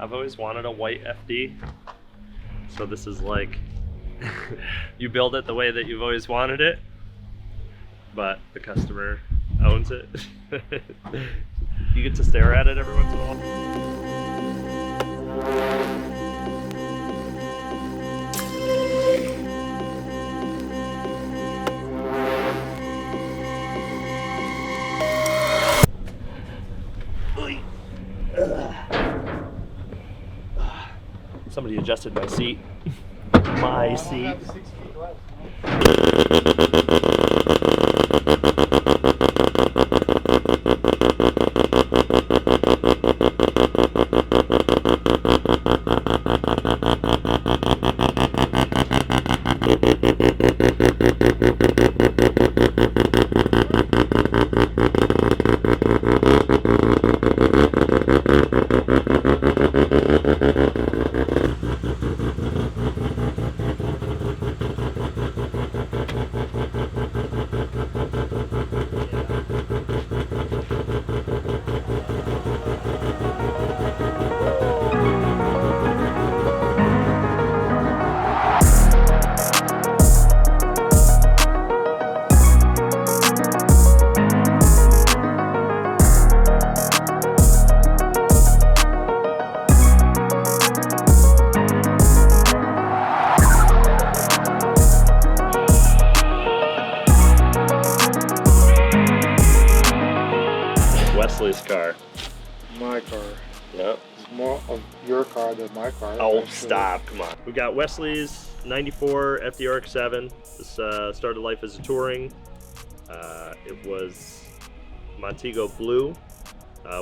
I've always wanted a white FD. So this is like, you build it the way that you've always wanted it, but the customer owns it. You get to stare at it every once in a while. Somebody adjusted my seat. My seat. Wesley's car. My car. Yep. It's more of your car than my car. Oh, actually. stop. Come on. We got Wesley's 94 FD RX7. This started life as a touring. It was Montego Blue.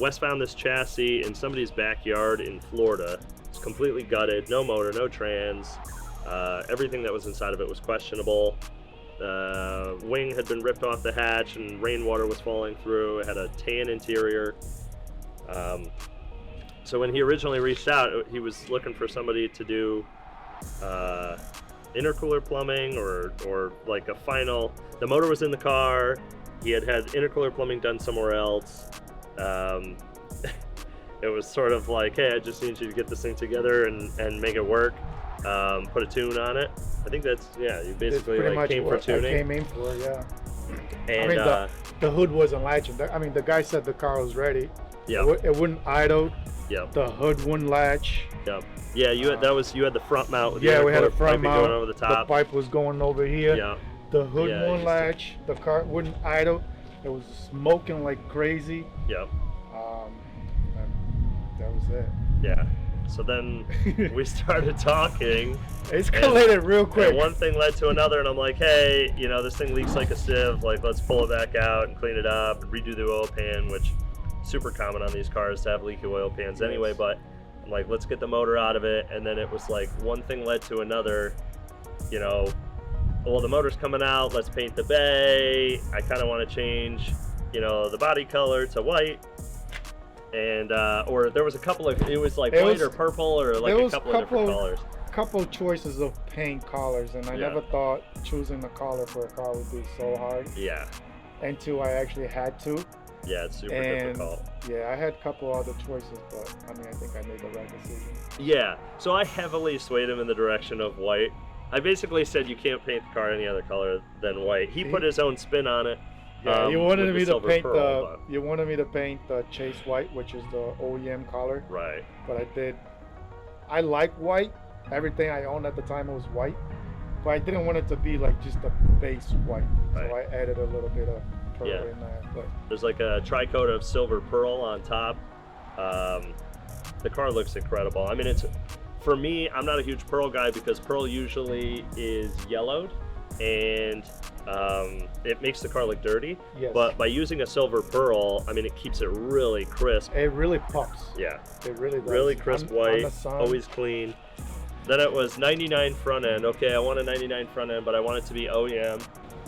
Wes found this chassis in somebody's backyard in Florida. It's completely gutted, no motor, no trans. Everything that was inside of it was questionable. Wing had been ripped off the hatch and rainwater was falling through. It had a tan interior. So when he originally reached out, he was looking for somebody to do intercooler plumbing or like a final. The motor was in the car. He had intercooler plumbing done somewhere else. It was sort of like, hey, I just need you to get this thing together and make it work. Put a tune on it. I think that's, yeah, you basically like came for tuning. I came in for, yeah. And I mean, the hood wasn't latching. I mean, the guy said the car was ready. Yeah. It wouldn't idle. Yep. The hood wouldn't latch. Yep. Yeah, you had you had the front mount with yeah, the we had a front piping mount. going over the top. The pipe was going over here. Yeah. The hood Yeah, wouldn't latch. The car wouldn't idle. It was smoking like crazy. Yep. And that was it. Yeah. So then we started talking. It escalated real quick. And one thing led to another, and I'm like, hey, you know, this thing leaks like a sieve. Like, let's pull it back out and clean it up and redo the oil pan, which super common on these cars to have leaky oil pans anyway. But I'm like, let's get the motor out of it. And then it was like one thing led to another. You know, well, the motor's coming out. Let's paint the bay. I kind of want to change, you know, the body color to white. And or there was a couple of, it was like white or purple or like a couple of different colors. Couple choices of paint colors, and I never thought choosing the color for a car would be so hard. Yeah. Until I actually had to. Yeah, it's super difficult. Yeah, I had a couple other choices, but I mean, I think I made the right decision. Yeah, so I heavily swayed him in the direction of white. I basically said you can't paint the car any other color than white. He put his own spin on it. Yeah, you wanted me to paint the Chase White, which is the OEM color. Right. But I like white. Everything I owned at the time was white, but I didn't want it to be like just a base white. Right. So I added a little bit of pearl in there. But there's like a tri-coat of silver pearl on top. The car looks incredible. I mean, for me, I'm not a huge pearl guy because pearl usually is yellowed and it makes the car look dirty. Yes. But by using a silver pearl, I mean, it keeps it really crisp. It really pops. Yeah. It really does. Really crisp white, always clean. Then it was 99 front end. Okay, I want a 99 front end, but I want it to be OEM,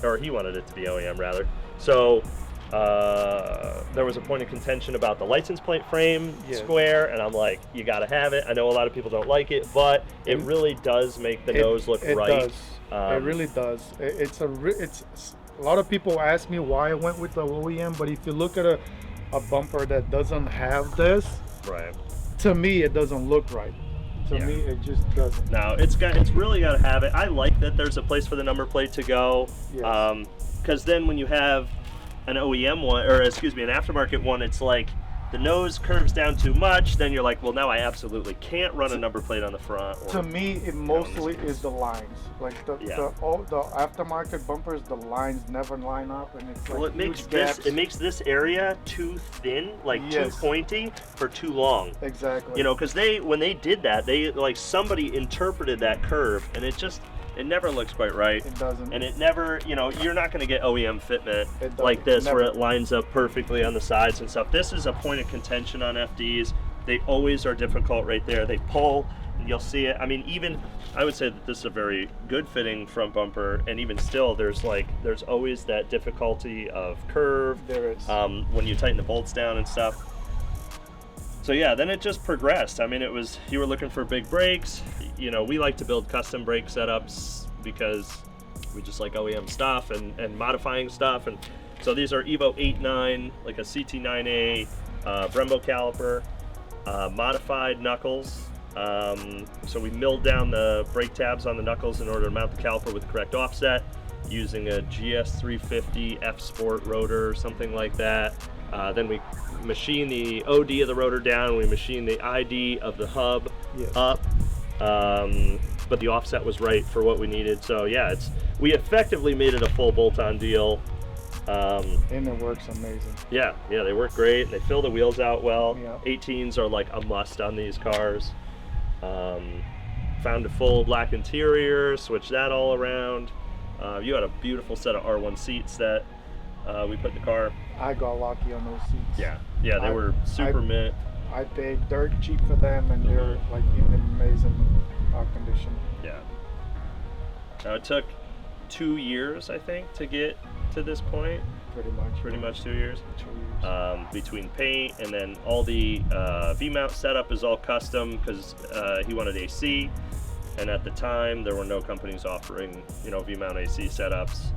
or he wanted it to be OEM rather. So there was a point of contention about the license plate frame square, and I'm like, you gotta have it. I know a lot of people don't like it, but it really does make the nose look right. It does. It really does. It's a lot of people ask me why I went with the OEM, but if you look at a bumper that doesn't have this, right, to me, it doesn't look right. To me, it just doesn't. No, it's really got to have it. I like that there's a place for the number plate to go. Yes. Because then when you have an OEM one, or excuse me, an aftermarket one, it's like the nose curves down too much. Then you're like, well, now I absolutely can't run a number plate on the front. Or, to me, it mostly is the lines. Like the aftermarket bumpers, the lines never line up, and it's like well, it makes this area too thin, like too pointy for too long. Exactly. You know, because when they did that, somebody interpreted that curve, and it never looks quite right. It doesn't. And it never, you're not going to get OEM fitment like this where it lines up perfectly on the sides and stuff. This is a point of contention on FDs. They always are difficult right there. They pull, and you'll see it. I mean, even I would say that this is a very good fitting front bumper, and even still, there's always that difficulty of curve. There is. When you tighten the bolts down and stuff. So yeah, then it just progressed. I mean, you were looking for big brakes. We like to build custom brake setups because we just like OEM stuff and modifying stuff. And so these are Evo 8.9, like a CT9A Brembo caliper, modified knuckles. So we milled down the brake tabs on the knuckles in order to mount the caliper with the correct offset, using a GS350 F Sport rotor or something like that. Then we machine the OD of the rotor down, we machine the ID of the hub up, but the offset was right for what we needed. So yeah, we effectively made it a full bolt-on deal. And it works amazing. Yeah, they work great, and they fill the wheels out well. Yeah. 18s are like a must on these cars. Found a full black interior, switched that all around. You had a beautiful set of R1 seats that we put in the car. I got lucky on those seats. Yeah, they were super mint. I paid dirt cheap for them, and they're like in amazing condition. Yeah. Now it took 2 years, I think, to get to this point. Pretty much 2 years. 2 years. Between paint and then all the V-mount setup is all custom because he wanted AC, and at the time there were no companies offering V-mount AC setups.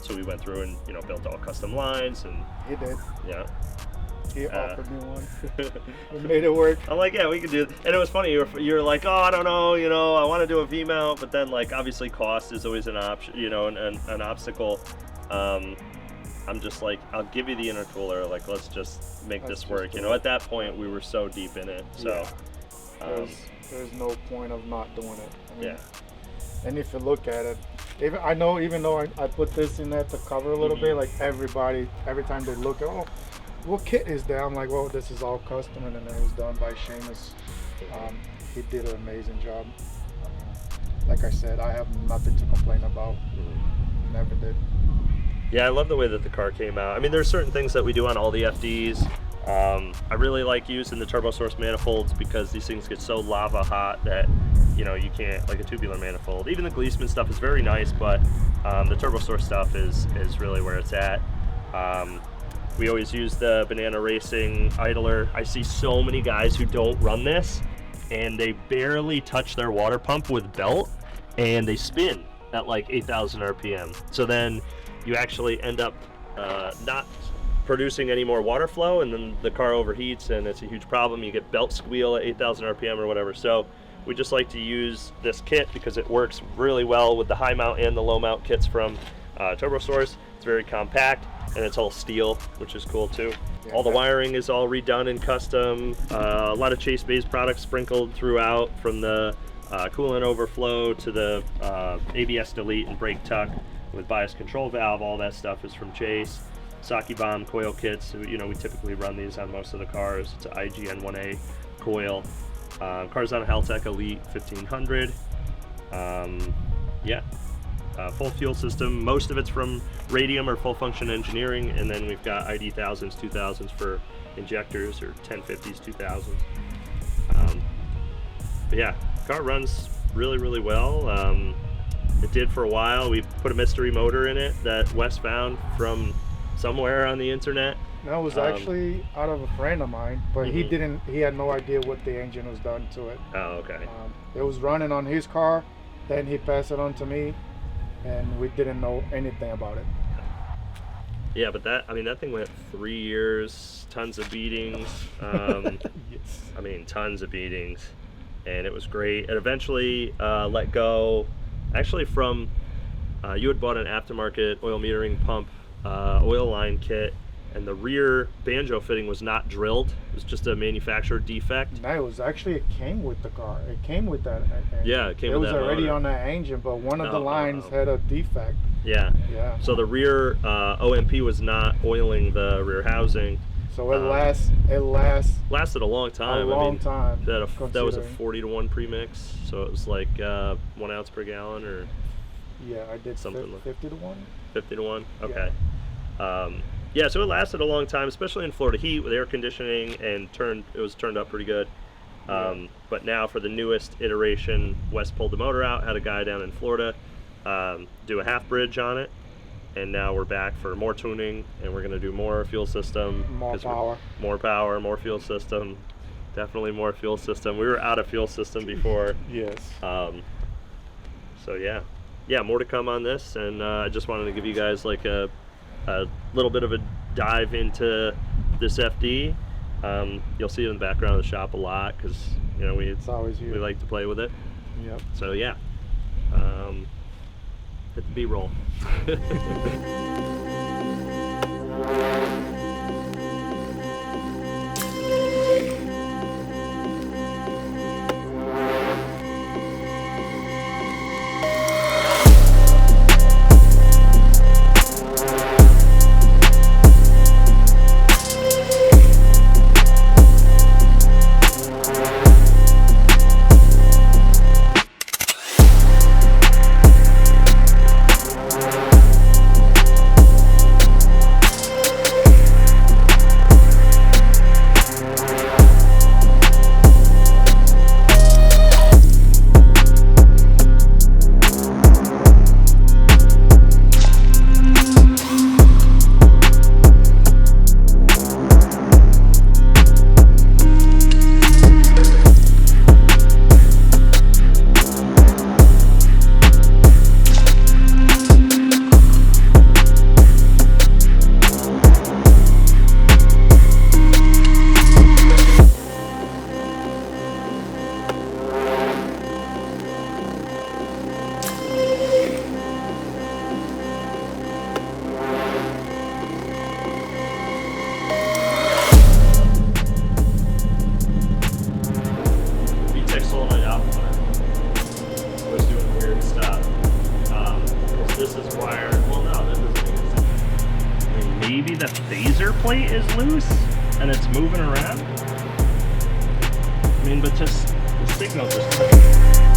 So we went through and built all custom lines, and he did. Yeah. He offered me one. We made it work. I'm like, yeah, we can do it. And it was funny. You're like, oh, I don't know, I want to do a V-mount, but then like obviously cost is always an option, an obstacle. I'm just like, I'll give you the intercooler. Like, let's just make this work. At that point we were so deep in it. So there's no point of not doing it. I mean, yeah. And if you look at it, even though I put this in there to cover a little bit, like everybody, every time they look at, oh, what kit is there? I'm like, well, this is all custom, and then it was done by Seamus. He did an amazing job. Like I said, I have nothing to complain about. Never did. Yeah, I love the way that the car came out. I mean, there's certain things that we do on all the FDs. I really like using the turbo source manifolds because these things get so lava hot that you can't, like a tubular manifold. Even the Gleesman stuff is very nice, but the turbo source stuff is really where it's at. We always use the Banana Racing idler. I see so many guys who don't run this, and they barely touch their water pump with belt, and they spin at like 8,000 RPM. So then you actually end up not producing any more water flow, and then the car overheats, and it's a huge problem. You get belt squeal at 8,000 RPM or whatever. So we just like to use this kit because it works really well with the high mount and the low mount kits from Turbo Source. It's very compact, and it's all steel, which is cool too. Yeah, all the wiring is all redone and custom. A lot of Chase Bay's products sprinkled throughout, from the coolant overflow to the ABS delete and brake tuck with bias control valve. All that stuff is from Chase. Saki Bomb coil kits, we typically run these on most of the cars. It's an IGN1A coil. Cars on Haltech Elite 1500. Full fuel system. Most of it's from Radium or Full Function Engineering, and then we've got ID 1000s, 2000s for injectors, or 1050s, 2000s. But yeah, car runs really, really well. It did for a while. We put a mystery motor in it that Wes found from somewhere on the internet. That was actually out of a friend of mine, but he had no idea what the engine was done to it. Oh, okay. It was running on his car, then he passed it on to me, and we didn't know anything about it. Yeah, but that thing went 3 years, tons of beatings. Yes. I mean, tons of beatings, and it was great. It eventually let go, actually from, you had bought an aftermarket oil metering pump oil line kit, and the rear banjo fitting was not drilled. It was just a manufacturer defect. No, it was actually, it came with the car. It came with that engine. Yeah, it came with that It was already motor. on that engine, but one of the lines Oh. had a defect. Yeah. Yeah. So the rear OMP was not oiling the rear housing. So it Lasted a long time. a long time. That was a considering. 40-to-1 premix, so it was like 1 ounce per gallon or Yeah, I did something like 50 to 1. 50-to-1. Okay. Yeah, so it lasted a long time, especially in Florida heat with air conditioning, and it was turned up pretty good. But now for the newest iteration, Wes pulled the motor out, had a guy down in Florida do a half bridge on it, and now we're back for more tuning, and we're going to do more fuel system. More power. More power, more fuel system. Definitely more fuel system. We were out of fuel system before. Yes. So yeah, more to come on this, and I just wanted to give you guys like a little bit of a dive into this FD. You'll see it in the background of the shop a lot because It's always here. we like to play with it. Yep. So yeah, hit the B-roll. Maybe the phaser plate is loose and it's moving around. I mean, but just the signal just